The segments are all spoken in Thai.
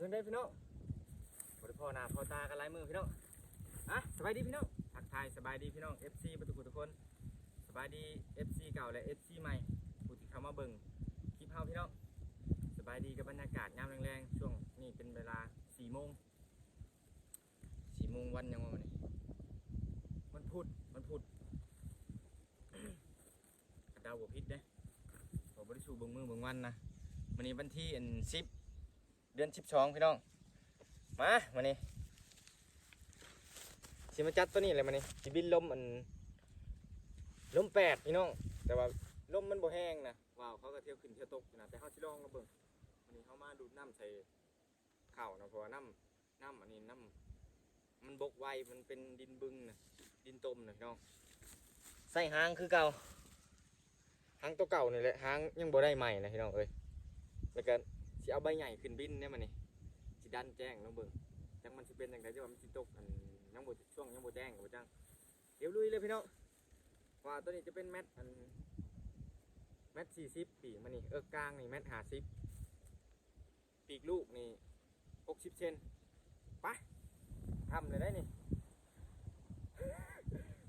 เดินได้พี่น้องบริพ่อหน้าพ่อตากันลายมือพี่น้องสบายดีพี่น้องทักทายสบายดีพี่น้อง FC ทุกคนสบายดี FC เก่าและ FC ใหม่ผู้ที่เข้ามาเบิ่งคลิปเฮาพี่น้องสบายดีกับบรรยากาศยามแรงๆช่วงนี้เป็นเวลา4 โมงวันยังว่ามันพุธกระดาวบวพิษเด้ผมบริสูเบิ่งมือเบิ่งวันนะวันนี้วันที่10 เดือน 12พี่น้องมานี่สิมาจัดตัวนี้เลยมานี่สิบินลมลม8พี่น้องแต่ว่าลมมันบ่แห้งนะว้าวเขาก็เที่ยวขึ้นเที่ยวตกนะแต่เขาสิลองมาเบิ่งวันนี้เขามาดูดน้ำใส่ข้าวนะเพราะว่าน้ำอันนี้น้ำมันบกไวมันเป็นดินบึงนะดินต้มนะพี่น้องใส่หางคือเก่าหางตัวเก่านี่แหละหางยังบ่ได้ใหม่นะพี่น้องเอ้ยแล้วก็สิเอาใบใหญ่ขึ้นบินเนี่ยมันนี่สิดันแจ้งน้องเบิ่งจังมันสิเป็นจังไดที่ว่ามันสิตกยังบ่ช่วงยังบ่แจ้งบ่จังเดี๋ยวลุยเลยพี่น้องว่าตัวนี้จะเป็นแมต40ปีมันนี่กลางนี่แมต50ปีกลูกนี่60 เซนไปทำเลยได้นี่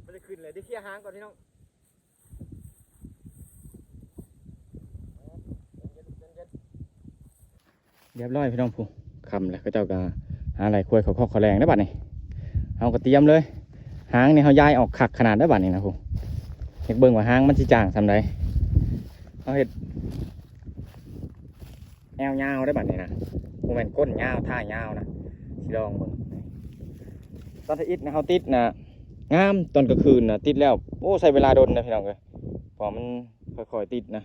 มันจะขึ้นเลยได้เคลียร์หางก่อนพี่น้องเรียบร้อยพี่น้องผู้คำเลยเขาเจ้าก็หาอะไรคุยเขาแรงได้บัดนี่เอากระเทียมเลยหางนี่เขาย้ายออกขักขนาดได้บัดนี่นะผู้เห็ดเบิ่งว่าหางมันสิจางทำไดเขาเห็ดแนวยาวได้บัดนี่นะโมเมนต์ก้นยาวท่ายาวนะสิลองเบิ่งตอนที่อิดนะเขาติดนะงามตอนกลางคืนนะติดแล้วโอ้ใช้เวลาโดนนะพี่น้องเลยพอมันค่อยๆติดนะ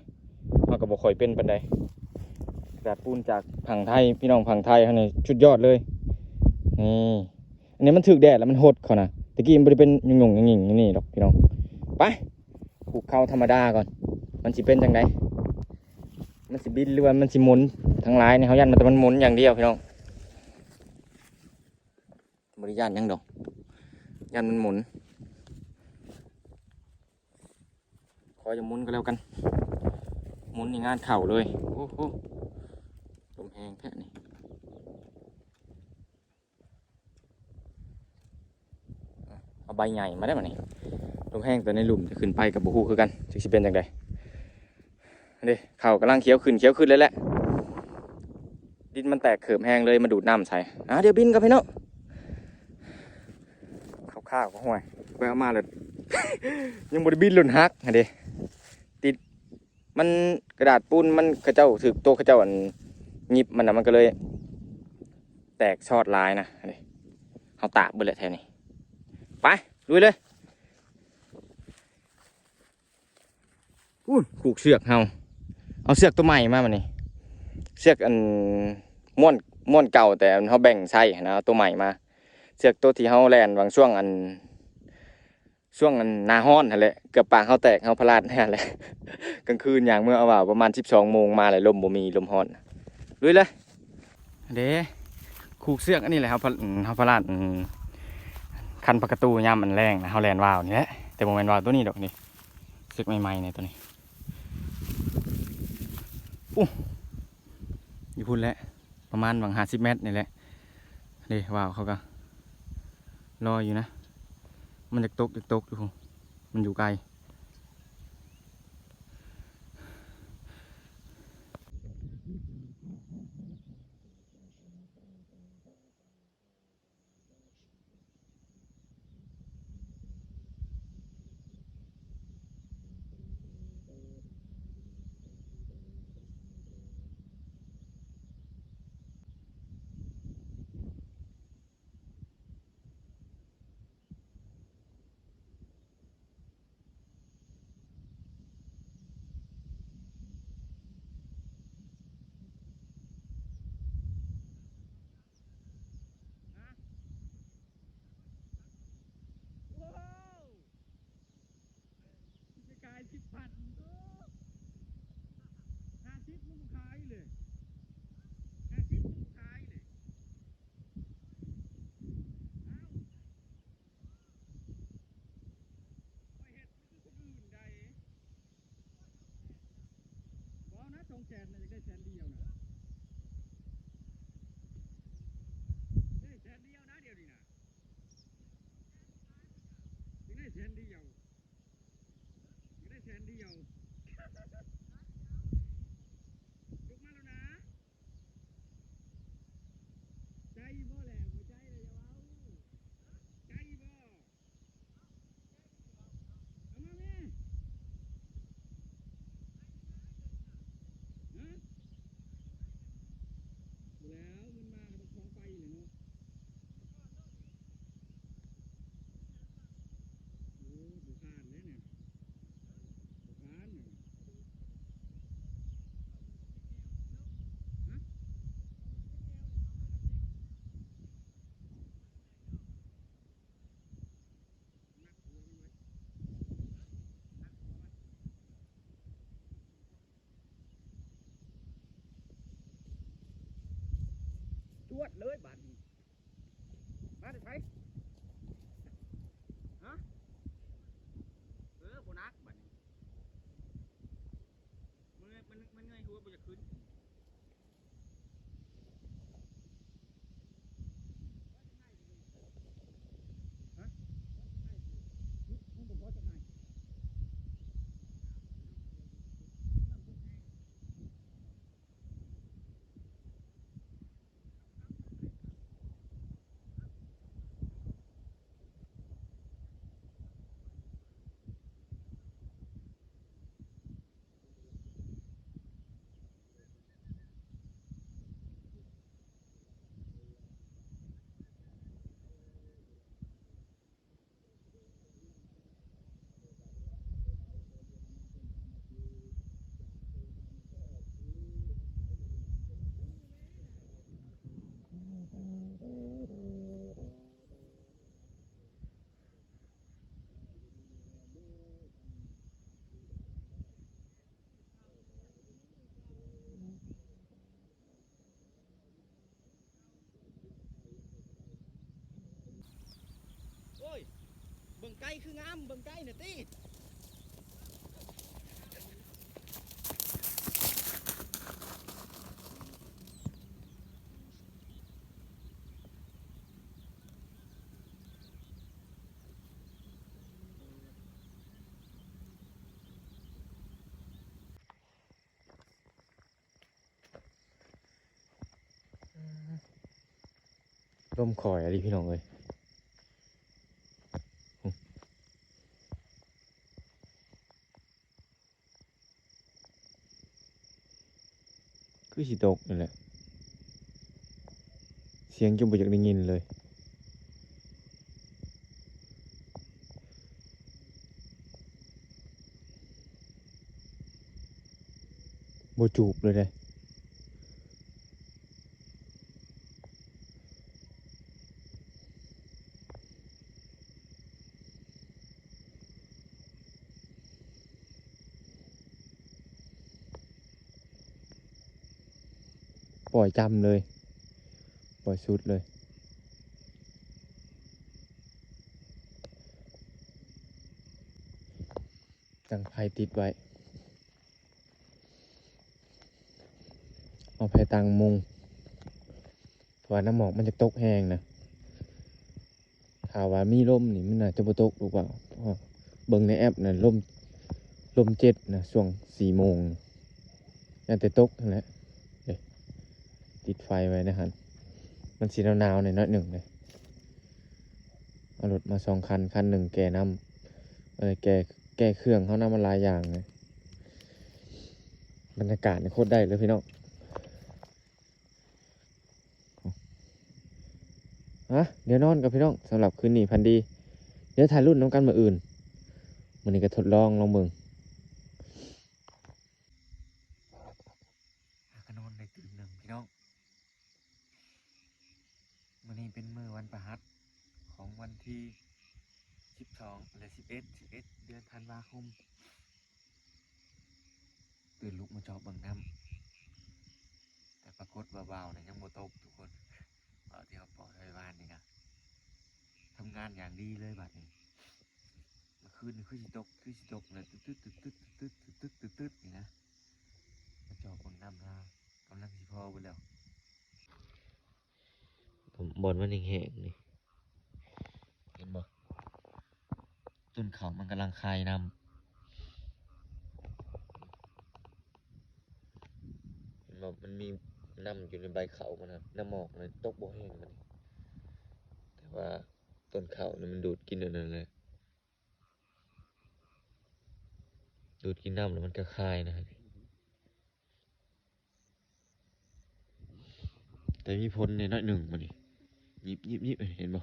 เขาก็บ่ค่อยเป็นปานใดกระดาษปูนจากผังไทยพี่น้องผังไทยเขาเนี่ยชุดยอดเลยนี่อันนี้มันถึกแดดแล้วมันหดเขานะตะกี้มันเป็นยุ่งๆอย่างนี่หรอกพี่น้องไปผูกเข้าธรรมดาก่อนมันสิเป็นจังไดมันสิบินหรือว่ามันสิหมุนทั้งหลายเนี่ยเขายันมันแต่มันหมุนอย่างเดียวพี่น้องบริยานยังดอกยันมันหมุนขออย่าหมุนก็แล้วกันหมุนในงานเข่าเลยโอ้โหลมแห้งแค่นี้เอาใบใหญ่มาได้ไหมนี่ลมแห้งตัวในหลุมจะขึ้นไปกับบุคูคือกันจะสิเป็นจังไดเด้เข่ากำลังเขียวขึ้นเลยแหละดินมันแตกเขิมแห้งเลยมาดูดน้ำใส่เดี๋ยวบินกับพี่น้องข้าวก็ห่วยไปเอามาเลย ยังบริบินหล่นฮักเด้ติดมันกระดาษปูนมันกระเจ้าถือโต๊ะกระเจ้าหยิบมันนะมันก็เลยแตกชอดลายนะเด้เอาตากเบลเลยแทนนี่ไปลุยเลยผูกเสือกเอาเสือกตัวใหม่มานี่เสือกม้วนเก่าแต่เขาแบ่งใส่นะเอาตัวใหม่มาเสือกตัวที่เขาแลนบางช่วงนาฮ้อนอะไรเกือบปากเขาแตกเขาพลาดแน่เลยกลางคืนอย่างเมื่อเอาว่าประมาณ12 โมงมาเลยลมบ่มีลมฮ้อนลุยเลยเด้คูกเสือกอันนี้แหละเขาพลาดคันประตูย่ามมันแรงนะเขาแลนวาวนี่แหละแต่โมเมนต์วาวตัวนี้ดอกนี่เสือกใหม่ๆเนี่ยตัวนี้อยู่พุ่นแล้วประมาณบาง50 เมตรนี่แหละเด้วาวเขาก็รออยู่นะมันจะตกอยู่มันอยู่ไกล10,000 50มึงขายเลย50มึงขายเลยไปเห็ดมันคือคนอื่นใดบอกนะ200,000นะอยากได้100,000เดียวนะ แสนเดียวไม่ได้แสนเดียวลุกมาแล้วนะใจบ่แหละหัวใจเลยอย่าเว้าใจบ่เอามาแม่ฮะแล้วมันมาก็ต้องคล้องไปเลยเนาะโอ้บุคานเลยเนี่ยบุคานเนี่ยฮะนักหัวมันไว้นักหัวมันจวดเลยบาดนี้มาได้ไสฮะบ่นักบาดนี้มันเงยหัวบ่จะขึ้นฮะมันบ่พอจะให้โอ้ยเบิ่งไก่คืองามเบิ่งไก่น่ะติร่มข่อยอะไรพี่น้องเอ้ยคือสิตกนี่แหละเสียงจนบ่อยากได้ยินเลยบ่จูบเลยเด้ปล่อยจำเลยปล่อยสุดเลยตั้งไฟติดไว้เอาไฟตังมุงเพราะว่าน้ำหมอกมันจะตกแห้งนะถ้าว่ามีลมนี่มันน่าจะบ่ตกหรือเปล่าเพราะว่าเบิ่งในแอปน่ะลม7นะช่วง4 โมงน่าจะตกนั่นแหละเด้ติดไฟไว้นะฮะมันสิหนาวๆหน่อยหนึ่งเลยเอารถมา2 คันคันหนึ่งแก่น้ำแก้เครื่องเขาน้ำมันหลายอย่างเลยบรรยากาศนี่โคตรได้เลยพี่น้องเดี๋ยวนอนกับพี่น้องสำหรับคืนนี้พันดีเดี๋ยวถ่ายรุ่นน้องกันมื้ออื่นมื้อนี้ก็ทดลองเบิ่งก็นอนได้ตื่นหนึ่งพี่น้องมื้อนี้เป็นมื้อวันประหัสของวันที่12และ11เดือนธันวาคมตื่นลุกมาเจาะเบิ่งน้ำแต่ปรากฏว่าเบาๆเนี่ยยังบ่ตกทุกคนที่เขาปล่อยไว้บ้านนี่นะทำงานอย่างดีเลยบัดนี้เมื่อคืนนี่คือสิตกเลยตึ๊ดนี่นะมาเจาะเบิ่งน้ำนะกำลังสิพอไปแล้วผมบอลมันแห้งๆนี่เห็นบ่ ต้นเขามันกำลังคายน้ำมันมีน้ำอยู่ในใบเขามันนะน้ำหมอกเลยตกบ่แห้งมันแต่ว่าต้นเขาเนี่ยมันดูดกินอันนั้นเลยดูดกินน้ำแล้วมันก็คายนะแต่มีพ้นในน้อยหนึ่งมันนี่ยิบเห็นบ่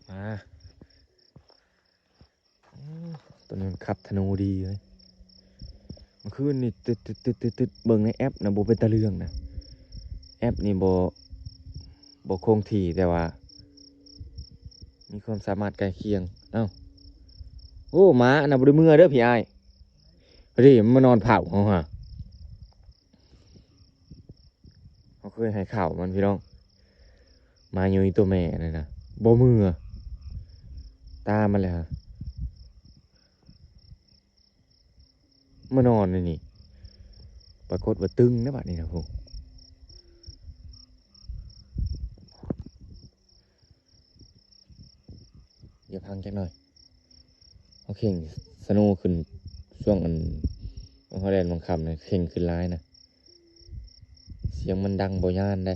มาตัวนี้มันขับธนูดีเลยมันคืนนี่ตึดเบิ่งในแอปนะโบเป็นตะเลืองนะแอปนี่โบคงที่แต่ว่ามีความสามารถใกล้เคียงเอ้าโอ้หมาอันน่ะบ่ได้มือเด้อพี่อ้ายพอดีมันมานอนเผาเขาฮะเขาเคยให้ข่าวมันพี่น้องมาอยู่ตัวแม่นั่นนะบ่มือตามมันเลยฮะมานอนนี่ปรากฏว่าตึงนะบัดนี้นะพวกอย่าพังจักหน่อยเขาเข่งสโนว์ขึ้นช่วงเขาแดนบางคำนะเข่งขึ้นร้ายนะเสียงมันดังบ่ย่านได้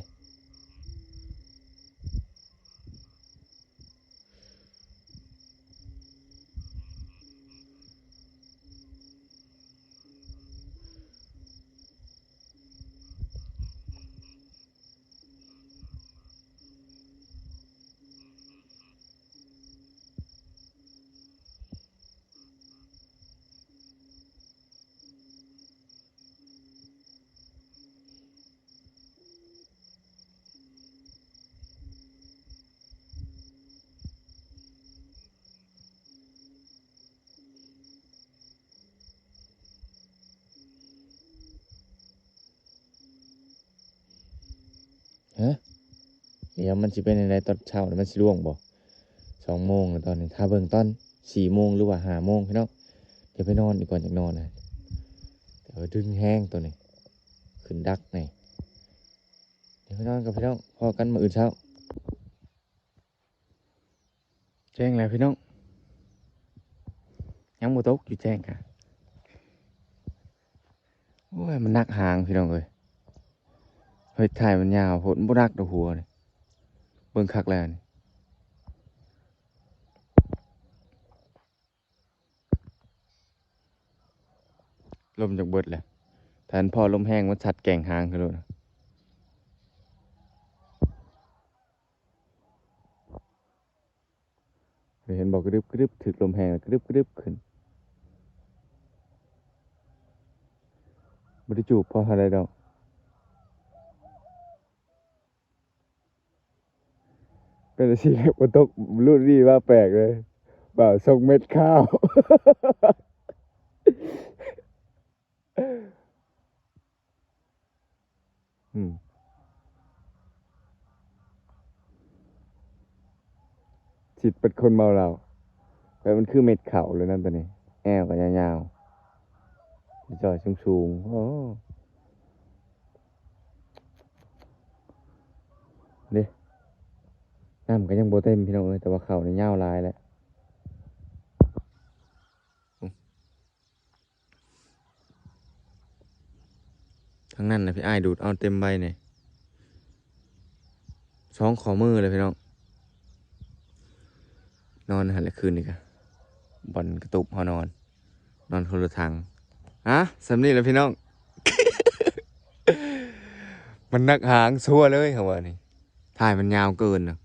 ฮะเดี๋ยวมันสิเป็นในตอนเช้าแล้วมันสิล่วงบ่2 โมงแล้วตอนนี้ถ้าเบิ่งตอน4 โมงหรือว่า5 โมงพี่น้องเดี๋ยวไปนอนดีกว่าจากนอนนะเดี๋ยวดึงแห้งตัวนี้ขึ้นดักนี่เดี๋ยวไปนอนกับพี่น้องพอกันมื้ออื่นเช้าแจ้งแล้วพี่น้องยังบ่ตกอยู่แจ้งค่ะโอ้ยมันนักหางพี่น้องเอ้ยเฮ้ยถ่ายมันยาวโพดบ่นักดอกหัวนี่เบิ่งคักแล้วนี่ลมจากเบิดแหละแทนพอลมแห้งมันสัดแก่งหางขึ้นแล้วนะเห็นบอกกระดึบถึกลมแห้งกระดึบขึ้นบ่ได้จูบพออะไรดอกเป็นสิบ่ตกรุ่นนี้ว่าแปลกเลยบ่าวส่งเม็ดข้าวจิตเป็นคนเมาเหล้าแต่มันคือเม็ดข้าวเลยนั่นตัวนี้แอวก็ยาวๆจ่อยสูงโอ้เด้น้ำก็ยังบ่เต็มพี่น้องเอ้ยแต่ว่าข้าวนี่ยาวหลายแล้วทั้งนั้นนะพี่อ้ายดูดเอาเต็มใบเนี่ย2 ข้อมือเลยพี่น้องนอนหันละคืนนี่กะบอลกระตุกพอนอนคนละทางฮะสำนี่แหละพี่น้อง มันนักหางซัวเลยครับว่านี่ถ่ายมันยาวเกินนะ